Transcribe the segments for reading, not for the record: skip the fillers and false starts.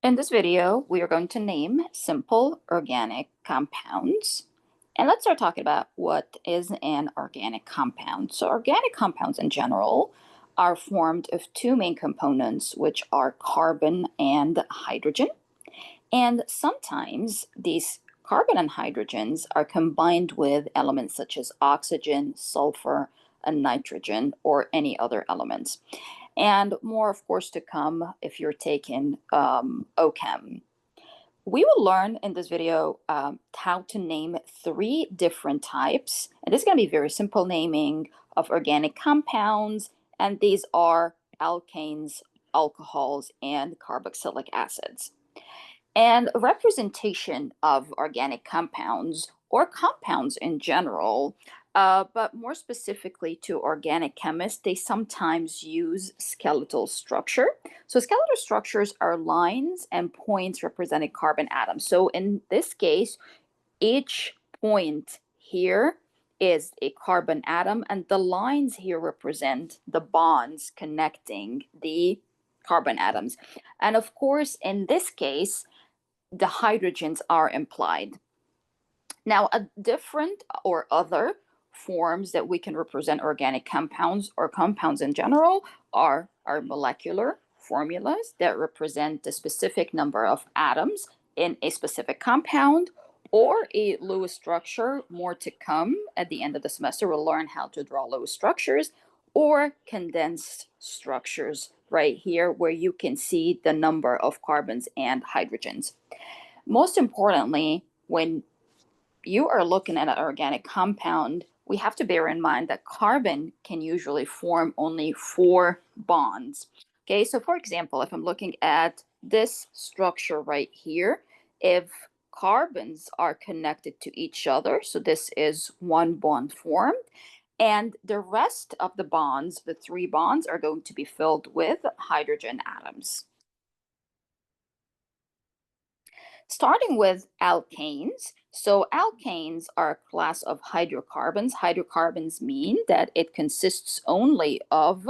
In this video, we are going to name simple organic compounds. And let's start talking about what is an organic compound. So organic compounds in general are formed of two main components, which are carbon and hydrogen. And sometimes these carbon and hydrogens are combined with elements such as oxygen, sulfur, and nitrogen, or any other elements. And more, of course, to come if you're taking OChem. We will learn in this video how to name three different types. And this is going to be very simple naming of organic compounds. And these are alkanes, alcohols, and carboxylic acids. And representation of organic compounds or compounds in general, but more specifically to organic chemists, they sometimes use skeletal structure. So skeletal structures are lines and points representing carbon atoms. So in this case, each point here is a carbon atom, and the lines here represent the bonds connecting the carbon atoms. And of course, in this case, the hydrogens are implied. Now, a different or other forms that we can represent organic compounds or compounds in general are our molecular formulas that represent the specific number of atoms in a specific compound, or a Lewis structure. More to come at the end of the semester. We'll learn how to draw Lewis structures, or condensed structures right here, where you can see the number of carbons and hydrogens. Most importantly, when you are looking at an organic compound, we have to bear in mind that carbon can usually form only four bonds. Okay, so for example, if I'm looking at this structure right here, if carbons are connected to each other, so this is one bond formed, and the rest of the bonds, the three bonds, are going to be filled with hydrogen atoms. Starting with alkanes. So alkanes are a class of hydrocarbons. Hydrocarbons mean that it consists only of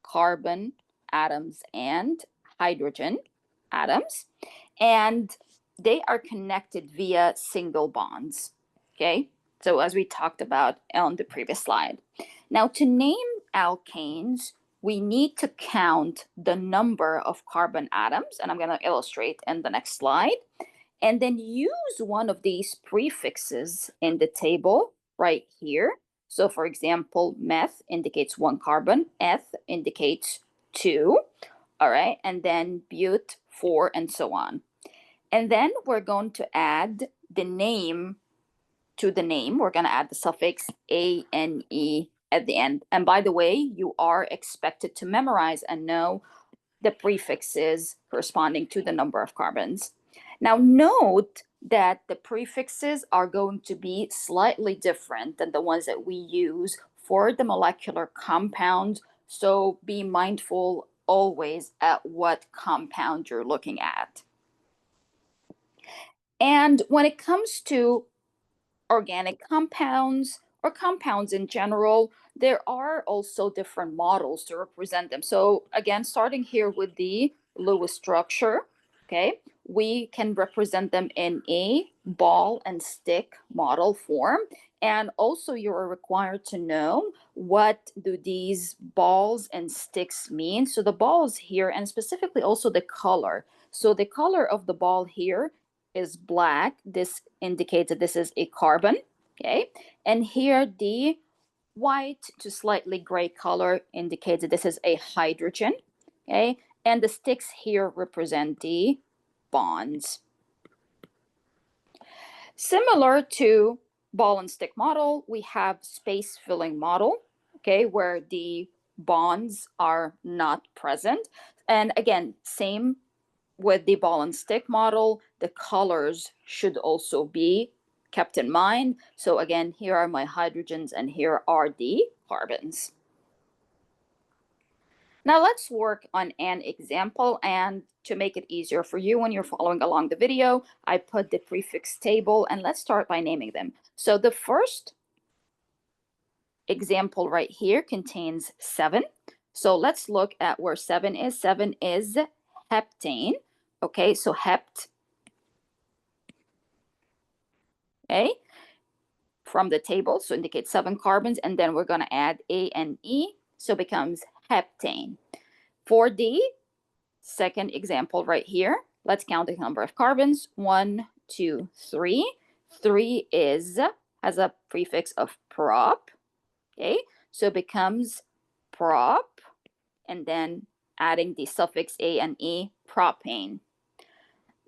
carbon atoms and hydrogen atoms, and they are connected via single bonds. Okay, so as we talked about on the previous slide. Now, to name alkanes, we need to count the number of carbon atoms, and I'm going to illustrate in the next slide, and then use one of these prefixes in the table right here. So for example, meth indicates one carbon, eth indicates two, all right, and then but, four, and so on. And then we're going to add the name to the name. We're going to add the suffix ane at the end. And by the way, you are expected to memorize and know the prefixes corresponding to the number of carbons. Now note that the prefixes are going to be slightly different than the ones that we use for the molecular compound. So be mindful always at what compound you're looking at. And when it comes to organic compounds or compounds in general, there are also different models to represent them. So again, starting here with the Lewis structure, okay, we can represent them in a ball and stick model form. And also you're required to know what do these balls and sticks mean. So the balls here, and specifically also the color. So the color of the ball here is black. This indicates that this is a carbon, okay? And here the white to slightly gray color indicates that this is a hydrogen, okay? And the sticks here represent the bonds. Similar to ball and stick model, we have space filling model, okay, where the bonds are not present. And again, same with the ball and stick model, the colors should also be kept in mind. So again, here are my hydrogens and here are the carbons. Now let's work on an example, and to make it easier for you when you're following along the video, I put the prefix table, and let's start by naming them. So the first example right here contains 7. So let's look at where 7 is. 7 is heptane. Okay, so hept, okay, from the table, so indicate 7 carbons, and then we're going to add A and E, so it becomes heptane. For the second example right here, let's count the number of carbons. 1, 2, 3. 3 has a prefix of prop, okay, so it becomes prop, and then adding the suffix A and E, propane.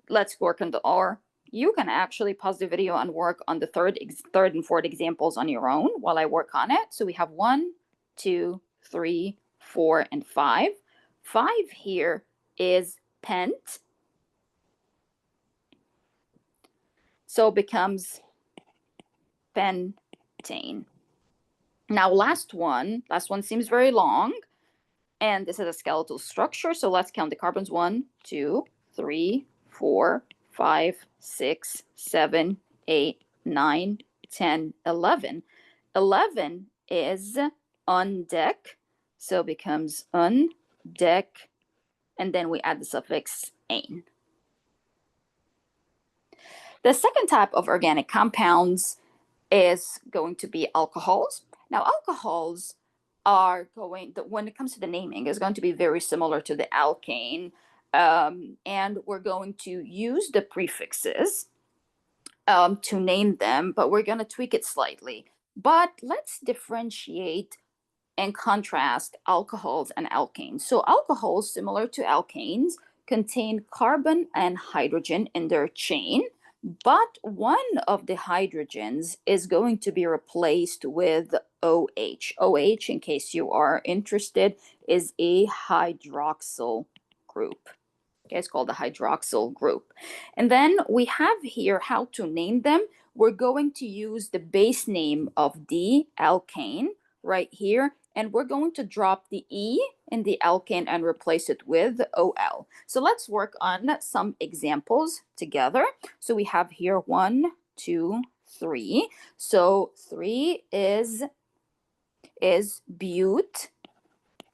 Let's work on the R. You can actually pause the video and work on the third and fourth examples on your own while I work on it. So we have 1, 2, 3, 4, and 5. 5 here is pent. So it becomes pentane. Now last one seems very long, and this is a skeletal structure. So let's count the carbons. 1, 2, 3, 4, 5, 6, 7, 8, 9, 10, 11. 11 is on deck, so it becomes on deck, and then we add the suffix ane. The second type of organic compounds is going to be alcohols. Now, alcohols are when it comes to the naming, is going to be very similar to the alkane, and we're going to use the prefixes to name them, but we're going to tweak it slightly. But let's differentiate and contrast alcohols and alkanes. So alcohols, similar to alkanes, contain carbon and hydrogen in their chain, but one of the hydrogens is going to be replaced with OH. OH, in case you are interested, is a hydroxyl group. Okay, it's called the hydroxyl group. And then we have here how to name them. We're going to use the base name of the alkane right here, and we're going to drop the E in the alkane and replace it with OL. So let's work on some examples together. So we have here 1, 2, 3. So 3 is bute.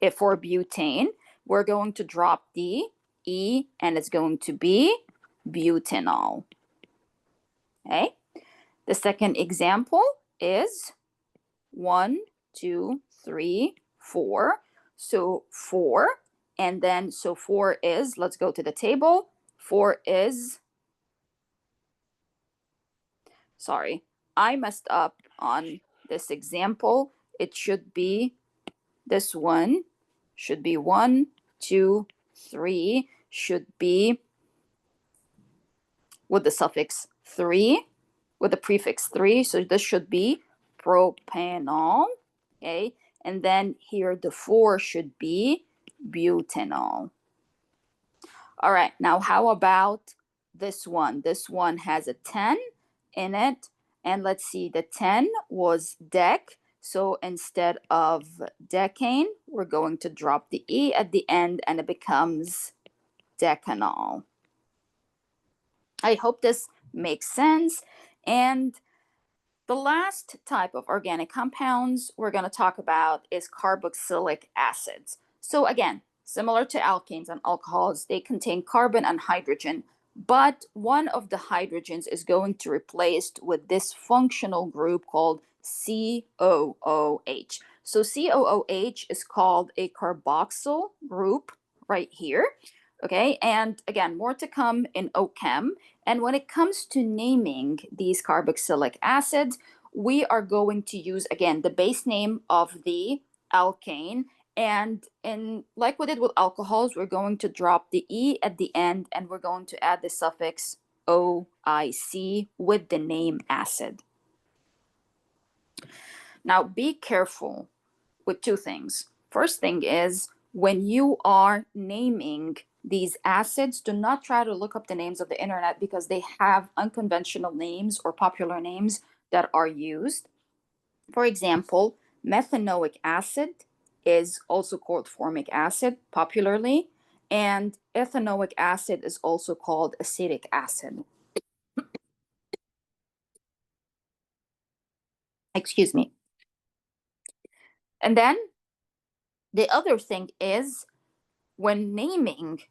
If for butane, we're going to drop the E, and it's going to be butanol. Okay. The second example is 1, 2, 3, 4. So 4, and then so 4 is, let's go to the table. 4 is, sorry, I messed up on this example. It should be this one, should be 1, 2, 3, should be with the suffix 3, with the prefix 3. So this should be propanol, okay? And then here the 4 should be butanol. All right, now how about this one? This one has a 10 in it. And let's see, the 10 was dec. So instead of decane, we're going to drop the E at the end, and it becomes decanol. I hope this makes sense. And the last type of organic compounds we're going to talk about is carboxylic acids. So again, similar to alkanes and alcohols, they contain carbon and hydrogen, but one of the hydrogens is going to be replaced with this functional group called COOH. So COOH is called a carboxyl group right here. Okay, and again, more to come in OChem. And when it comes to naming these carboxylic acids, we are going to use, again, the base name of the alkane. And like we did with alcohols, we're going to drop the E at the end, and we're going to add the suffix OIC with the name acid. Now, be careful with two things. First thing is, when you are naming these acids, do not try to look up the names of the internet, because they have unconventional names or popular names that are used. For example, methanoic acid is also called formic acid popularly, and ethanoic acid is also called acetic acid. Excuse me. And then the other thing is, when naming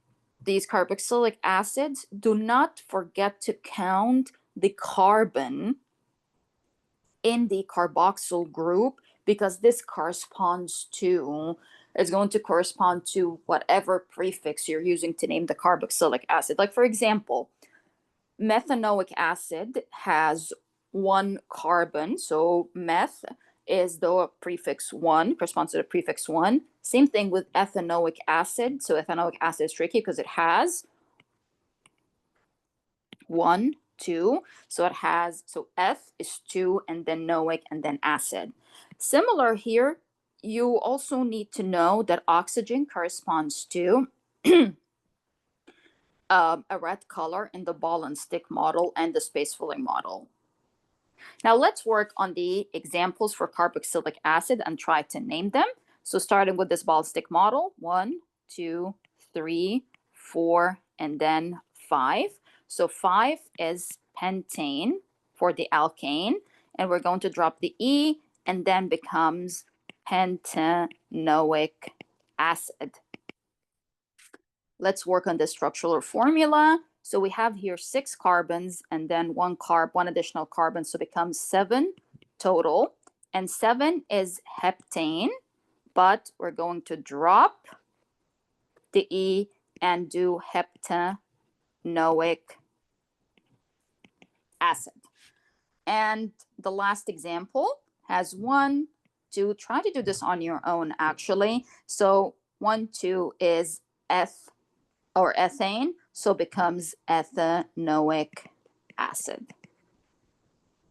these carboxylic acids, do not forget to count the carbon in the carboxyl group, because this corresponds to, is going to correspond to whatever prefix you're using to name the carboxylic acid. Like, for example, methanoic acid has one carbon, so meth is the prefix one, corresponds to the prefix one. Same thing with ethanoic acid. So ethanoic acid is tricky because it has one, two. So it has, so eth is two, and then noic, and then acid. Similar here, you also need to know that oxygen corresponds to a red color in the ball and stick model and the space filling model. Now let's work on the examples for carboxylic acid and try to name them. So starting with this ball stick model, 1, 2, 3, 4, and then 5. So 5 is pentane for the alkane, and we're going to drop the E, and then becomes pentanoic acid. Let's work on the structural formula. So we have here 6 carbons and then one additional carbon, so it becomes 7 total. And 7 is heptane, but we're going to drop the E and do heptanoic acid. And the last example has 1, 2. Try to do this on your own, actually. So 1, 2 is ethane, so becomes ethanoic acid.